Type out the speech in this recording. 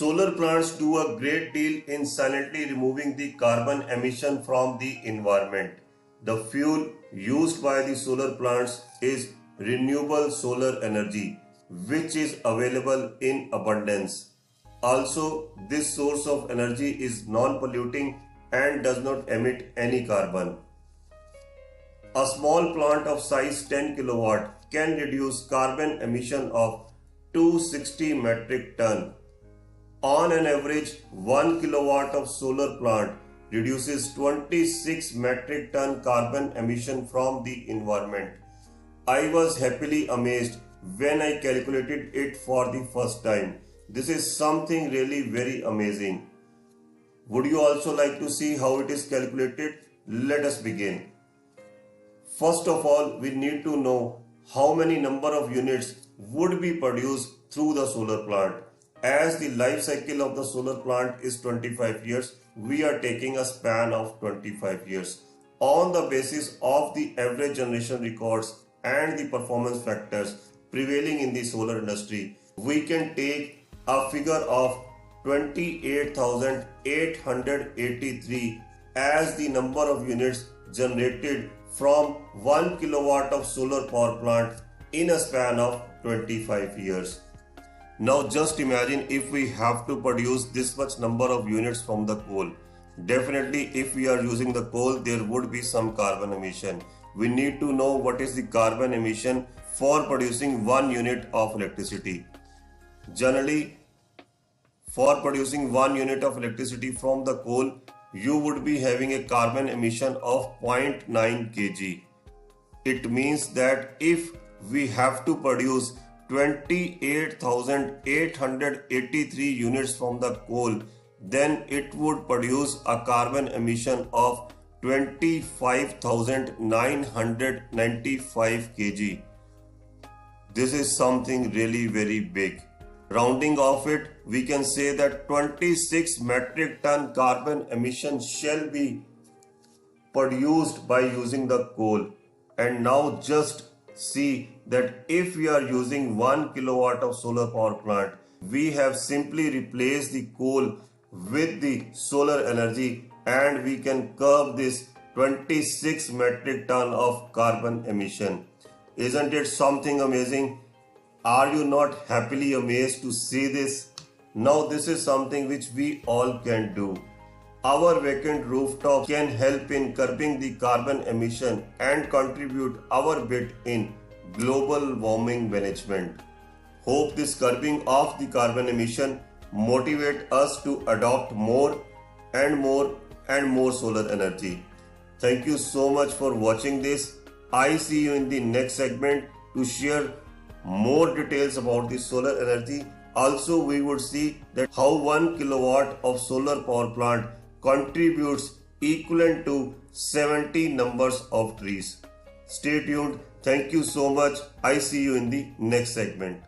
Solar plants do a great deal in silently removing the carbon emission from the environment. The fuel used by the solar plants is renewable solar energy, which is available in abundance. Also, this source of energy is non-polluting and does not emit any carbon. A small plant of size 10 kilowatt can reduce carbon emission of 260 metric ton. On an average, 1 kilowatt of solar plant reduces 26 metric ton carbon emission from the environment. I was happily amazed when I calculated it for the first time. This is something really very amazing. Would you also like to see how it is calculated? Let us begin. First of all, we need to know how many number of units would be produced through the solar plant. As the life cycle of the solar plant is 25 years, we are taking a span of 25 years. On the basis of the average generation records and the performance factors prevailing in the solar industry, we can take a figure of 28,883 as the number of units generated from 1 kilowatt of solar power plant in a span of 25 years. Now just imagine if we have to produce this much number of units from the coal. Definitely if we are using the coal, there would be some carbon emission. We need to know what is the carbon emission for producing 1 unit of electricity. Generally, for producing 1 unit of electricity from the coal, you would be having a carbon emission of 0.9 kg. It means that if we have to produce 28,883 units from the coal, then it would produce a carbon emission of 25,995 kg. This is something really very big. Rounding off it, we can say that 26 metric ton carbon emission shall be produced by using the coal. And now just see that if we are using 1 kilowatt of solar power plant, we have simply replaced the coal with the solar energy and we can curb this 26 metric ton of carbon emission. Isn't it something amazing? Are you not happily amazed to see this? Now this is something which we all can do. Our vacant rooftop can help in curbing the carbon emission and contribute our bit in global warming management. Hope this curbing of the carbon emission motivate us to adopt more and more solar energy. Thank you so much for watching this. I see you in the next segment to share more details about the solar energy. Also, we would see that how 1 kilowatt of solar power plant contributes equivalent to 70 numbers of trees. Stay tuned. Thank you so much. I see you in the next segment.